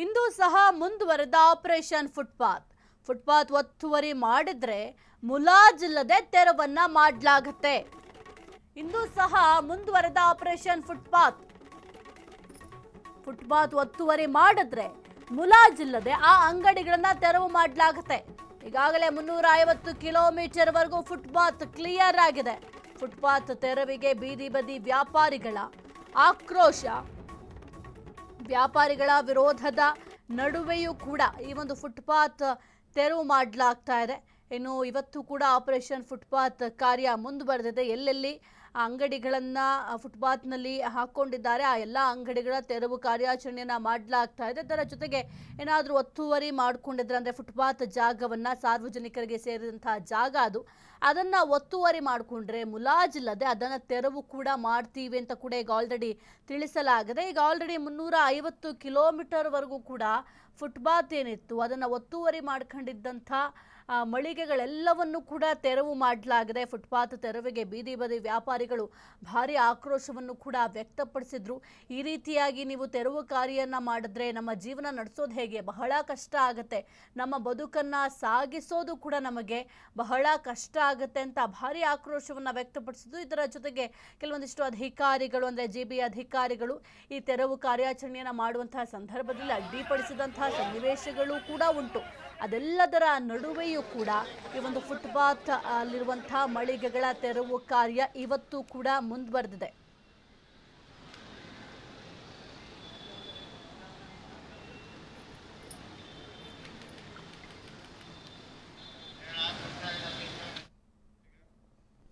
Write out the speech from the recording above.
ಇಂದು ಸಹ ಮುಂದುವರೆದ operation footpath ಒತ್ತುವರಿ ಮಾಡಿದ್ರೆ ಮುಲಾಜಿಲ್ಲದೆ ತೆರವನ್ನ ಮಾಡಲಾಗುತ್ತೆ. ಇಂದು ಸಹ ಮುಂದುವರೆದ ಆಪರೇಷನ್ ಫುಟ್ಪಾತ್ ಒತ್ತುವರಿ ಮಾಡಿದ್ರೆ ಮುಲಾಜಿಲ್ಲದೆ ಆ ಅಂಗಡಿಗಳನ್ನ ತೆರವು ಮಾಡಲಾಗುತ್ತೆ. ಈಗಾಗಲೇ 350 ಕಿಲೋಮೀಟರ್ ವರೆಗೂ ಫುಟ್ಪಾತ್ ಕ್ಲಿಯರ್ ಆಗಿದೆ. ಫುಟ್ಪಾತ್ ತೆರವಿಗೆ ಬೀದಿ ಬದಿ ವ್ಯಾಪಾರಿಗಳ ಆಕ್ರೋಶ, ವ್ಯಾಪಾರಿಗಳ ವಿರೋಧದ ನಡುವೆಯೂ ಕೂಡ ಈ ಒಂದು ಫುಟ್ಪಾತ್ ತೆರವು ಮಾಡಲಾಗ್ತಾ ಇದೆ. ಇನ್ನು ಇವತ್ತು ಕೂಡ ಆಪರೇಷನ್ ಫುಟ್ಪಾತ್ ಕಾರ್ಯ ಮುಂದುವರೆದಿದೆ. ಎಲ್ಲೆಲ್ಲಿ ಅಂಗಡಿಗಳನ್ನ ಫುಟ್ಪಾತ್ನಲ್ಲಿ ಹಾಕೊಂಡಿದ್ದಾರೆ ಆ ಎಲ್ಲ ಅಂಗಡಿಗಳ ತೆರವು ಕಾರ್ಯಾಚರಣೆಯನ್ನ ಮಾಡಲಾಗ್ತಾ ಇದೆ. ಅದರ ಜೊತೆಗೆ ಏನಾದರೂ ಒತ್ತುವರಿ ಮಾಡ್ಕೊಂಡಿದ್ರೆ ಅಂದ್ರೆ ಫುಟ್ಪಾತ್ ಜಾಗವನ್ನ, ಸಾರ್ವಜನಿಕರಿಗೆ ಸೇರಿದಂತಹ ಜಾಗ ಅದನ್ನ ಒತ್ತುವರಿ ಮಾಡಿಕೊಂಡ್ರೆ ಮುಲಾಜಿಲ್ಲದೆ ಅದನ್ನ ತೆರವು ಕೂಡ ಮಾಡ್ತೀವಿ ಅಂತ ಕೂಡ ಈಗ ಆಲ್ರೆಡಿ ತಿಳಿಸಲಾಗಿದೆ. ಈಗ ಆಲ್ರೆಡಿ 350 ಕಿಲೋಮೀಟರ್ ವರೆಗೂ ಕೂಡ ಫುಟ್ಪಾತ್ ಏನಿತ್ತು ಅದನ್ನ ಒತ್ತುವರಿ ಮಾಡ್ಕೊಂಡಿದ್ದಂಥ ಮಳಿಗೆಗಳೆಲ್ಲವನ್ನು ಕೂಡ ತೆರವು ಮಾಡಲಾಗಿದೆ. ಫುಟ್ಪಾತ್ ತೆರವಿಗೆ ಬೀದಿ ಬದಿ ವ್ಯಾಪಾರಿಗಳು ಭಾರಿ ಆಕ್ರೋಶವನ್ನು ಕೂಡ ವ್ಯಕ್ತಪಡಿಸಿದ್ರು. ಈ ರೀತಿಯಾಗಿ ನೀವು ತೆರವು ಕಾರ್ಯನ ಮಾಡಿದ್ರೆ ನಮ್ಮ ಜೀವನ ನಡೆಸೋದು ಹೇಗೆ, ಬಹಳ ಕಷ್ಟ ಆಗುತ್ತೆ, ನಮ್ಮ ಬದುಕನ್ನ ಸಾಗಿಸೋದು ಕೂಡ ನಮಗೆ ಬಹಳ ಕಷ್ಟ ಆಗುತ್ತೆ ಅಂತ ಭಾರಿ ಆಕ್ರೋಶವನ್ನು ವ್ಯಕ್ತಪಡಿಸಿದ್ರು. ಇದರ ಜೊತೆಗೆ ಕೆಲವೊಂದಿಷ್ಟು ಅಧಿಕಾರಿಗಳು ಅಂದರೆ JB ಅಧಿಕಾರಿಗಳು ಈ ತೆರವು ಕಾರ್ಯಾಚರಣೆಯನ್ನು ಮಾಡುವಂತಹ ಸಂದರ್ಭದಲ್ಲಿ ಅಡ್ಡಿಪಡಿಸಿದಂತಹ ಸನ್ನಿವೇಶಗಳು ಕೂಡ ಉಂಟು. ಅದೆಲ್ಲದರ ನಡುವೆಯೂ ಕೂಡ ಈ ಒಂದು ಫುಟ್ಪಾತ್ ಅಲ್ಲಿರುವಂತಹ ಮಳಿಗೆಗಳ ತೆರವು ಕಾರ್ಯ ಇವತ್ತು ಕೂಡ ಮುಂದುವರೆದಿದೆ.